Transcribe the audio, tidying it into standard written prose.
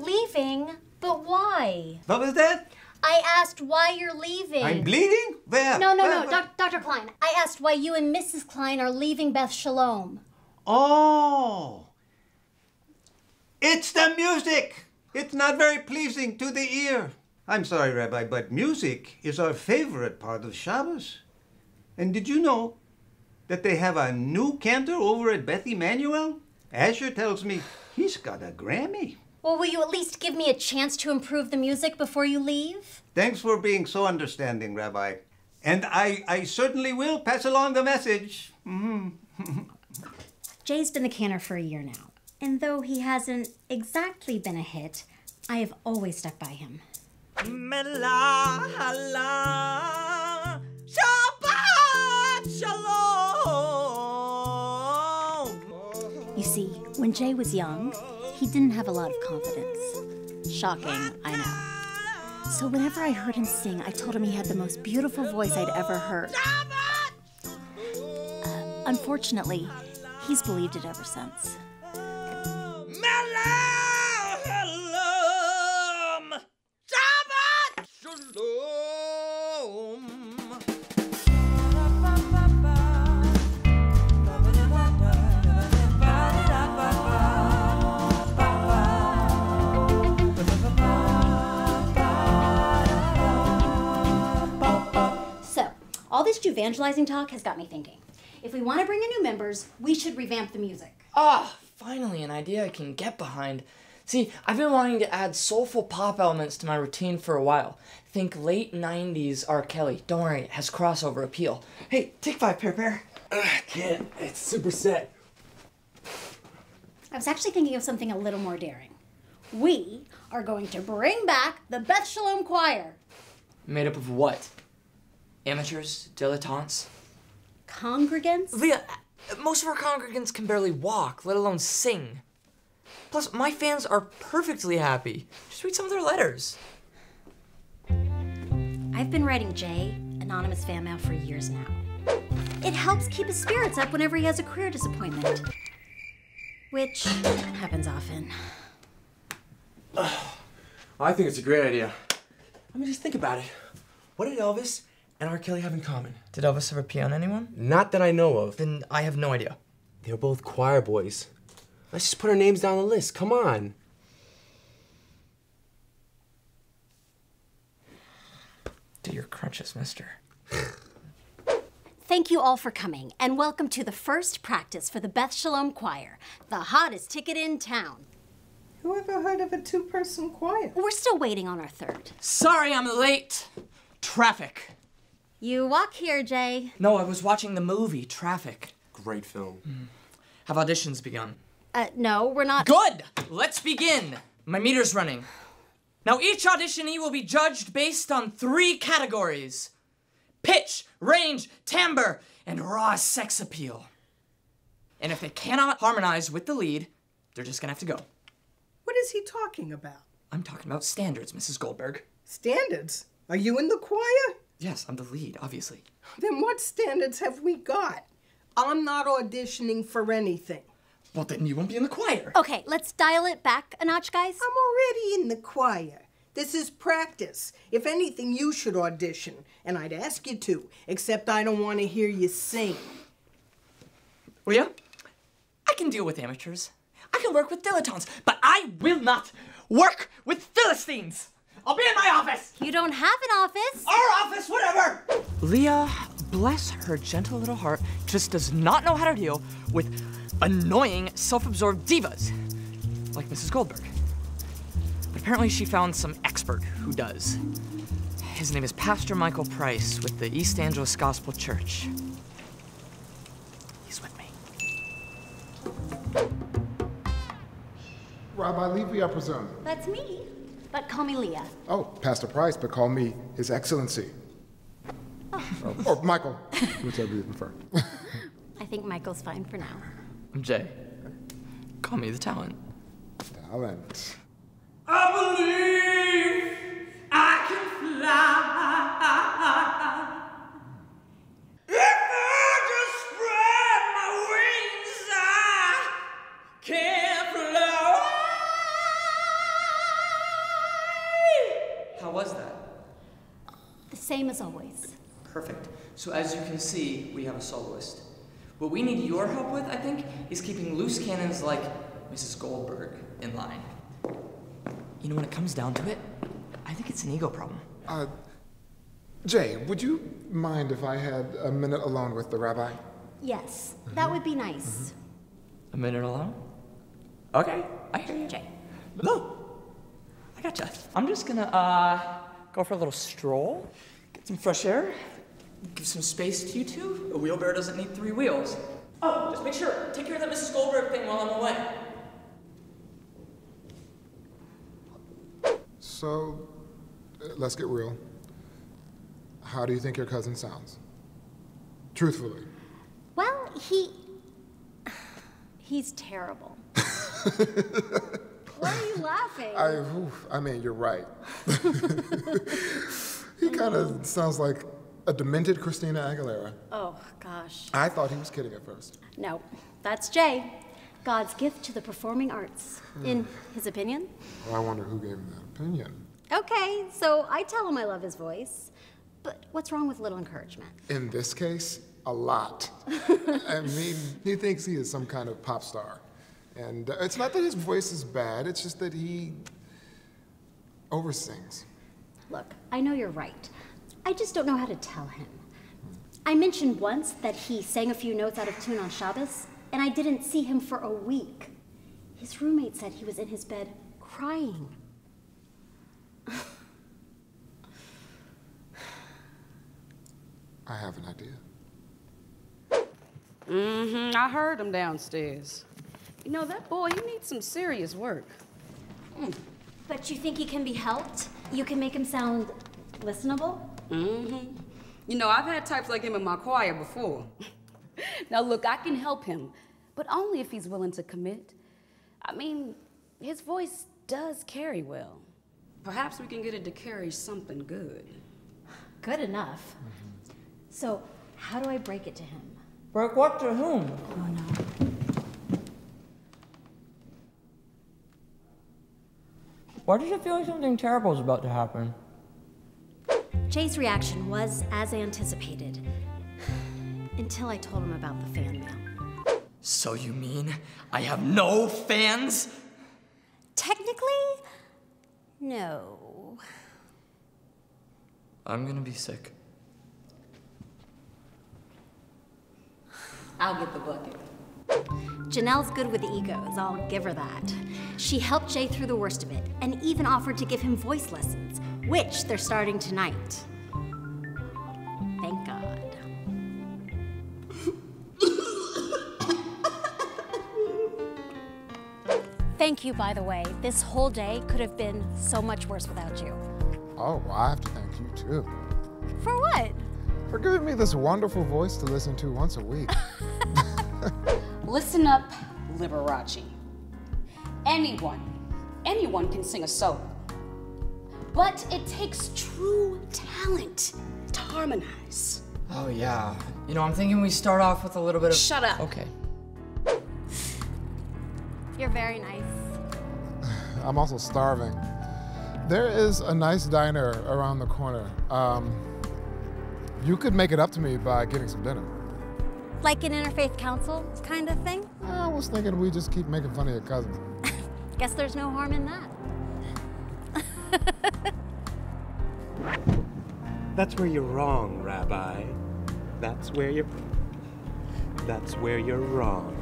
leaving, but why? What was that? I asked why you're leaving. I'm bleeding? Where? No, Where? Dr. Klein. I asked why you and Mrs. Klein are leaving Beth Shalom. Oh. It's the music. It's not very pleasing to the ear. I'm sorry, Rabbi, but music is our favorite part of Shabbos. And did you know that they have a new cantor over at Beth Emanuel? Asher tells me he's got a Grammy. Well, will you at least give me a chance to improve the music before you leave? Thanks for being so understanding, Rabbi. And I certainly will pass along the message. Jay's been the cantor for a year now. And though he hasn't exactly been a hit, I have always stuck by him. You see, when Jay was young, he didn't have a lot of confidence. Shocking, I know. So whenever I heard him sing, I told him he had the most beautiful voice I'd ever heard. Unfortunately, he's believed it ever since. All this Jewvangelizing talk has got me thinking. If we want to bring in new members, we should revamp the music. Ah, finally an idea I can get behind. See, I've been wanting to add soulful pop elements to my routine for a while. Think late 90s R. Kelly. Don't worry, it has crossover appeal. Hey, take 5, Pear. Kid, it's super set. I was actually thinking of something a little more daring. We are going to bring back the Beth Shalom Choir. Made up of what? Amateurs? Dilettantes? Congregants? Leah, most of our congregants can barely walk, let alone sing. Plus, my fans are perfectly happy. Just read some of their letters. I've been writing Jay anonymous fan mail for years now. It helps keep his spirits up whenever he has a career disappointment. Which happens often. I think it's a great idea. I mean, just think about it. What did Elvis and R. Kelly have in common? Did Elvis ever pee on anyone? Not that I know of. Then I have no idea. They were both choir boys. Let's just put our names down the list. Come on. Do your crunches, mister. Thank you all for coming, and welcome to the first practice for the Beth Shalom Choir, the hottest ticket in town. Who ever heard of a two-person choir? We're still waiting on our third. Sorry I'm late. Traffic. You walk here, Jay. No, I was watching the movie, Traffic. Great film. Have auditions begun? No, we're not. Good! Let's begin. My meter's running. Now each auditionee will be judged based on 3 categories: pitch, range, timbre, and raw sex appeal. And if they cannot harmonize with the lead, they're just gonna have to go. What is he talking about? I'm talking about standards, Mrs. Goldberg. Standards? Are you in the choir? Yes, I'm the lead, obviously. Then what standards have we got? I'm not auditioning for anything. Well, then you won't be in the choir. Okay, let's dial it back a notch, guys. I'm already in the choir. This is practice. If anything, you should audition. And I'd ask you to, except I don't want to hear you sing. Leah, I can deal with amateurs. I can work with dilettantes, but I will not work with Philistines. I'll be in my office. You don't have an office. Our office, whatever. Leah, bless her gentle little heart, just does not know how to deal with annoying, self-absorbed divas like Mrs. Goldberg. But apparently she found some expert who does. His name is Pastor Michael Price with the East Angeles Gospel Church. He's with me. Rabbi Levi, I presume. That's me. But call me Leah. Oh, Pastor Price, but call me His Excellency. Or Michael, whichever you prefer. I think Michael's fine for now. I'm Jay. Call me the talent. Talent. I believe I can fly. If I just spread my wings, I can fly. Same as always. Perfect. So as you can see, we have a soloist. What we need your help with, I think, is keeping loose cannons like Mrs. Goldberg in line. You know, when it comes down to it, I think it's an ego problem. Jay, would you mind if I had a minute alone with the rabbi? Yes, that would be nice. A minute alone? Okay, I hear you. Jay. No, I gotcha. I'm just gonna go for a little stroll, get some fresh air, give some space to you two. A wheelbarrow doesn't need 3 wheels. Oh, just make sure, take care of that Mrs. Goldberg thing while I'm away. So, let's get real. How do you think your cousin sounds? Truthfully. Well, he's terrible. Why are you laughing? I mean, you're right. He kind of sounds like a demented Christina Aguilera. Oh, gosh. I thought he was kidding at first. No, that's Jay. God's gift to the performing arts, in his opinion. Well, I wonder who gave him that opinion. Okay, so I tell him I love his voice. But what's wrong with little encouragement? In this case, a lot. I mean, he thinks he is some kind of pop star. And it's not that his voice is bad, it's just that he oversings. Look, I know you're right. I just don't know how to tell him. I mentioned once that he sang a few notes out of tune on Shabbos, and I didn't see him for a week. His roommate said he was in his bed crying. I have an idea. I heard him downstairs. You know, that boy, he needs some serious work. But you think he can be helped? You can make him sound listenable? You know, I've had types like him in my choir before. Now, look, I can help him, but only if he's willing to commit. I mean, his voice does carry well. Perhaps we can get it to carry something good. Good enough. So, how do I break it to him? Break what to whom? Oh, no. Why did you feel like something terrible is about to happen? Jay's reaction was as anticipated. Until I told him about the fan mail. So you mean I have no fans? Technically, no. I'm gonna be sick. I'll get the bucket. Janelle's good with egos, I'll give her that. She helped Jay through the worst of it, and even offered to give him voice lessons, which they're starting tonight. Thank God. Thank you, by the way. This whole day could have been so much worse without you. Oh, well, I have to thank you, too. For what? For giving me this wonderful voice to listen to once a week. Listen up, Liberace. Anyone can sing a solo. But it takes true talent to harmonize. Oh yeah. You know, I'm thinking we start off with a little bit of... Shut up. Okay. You're very nice. I'm also starving. There is a nice diner around the corner. You could make it up to me by getting some dinner. Like an interfaith council kind of thing? I was thinking we just keep making fun of your cousin. Guess there's no harm in that. That's where you're wrong, Rabbi. That's where you're wrong.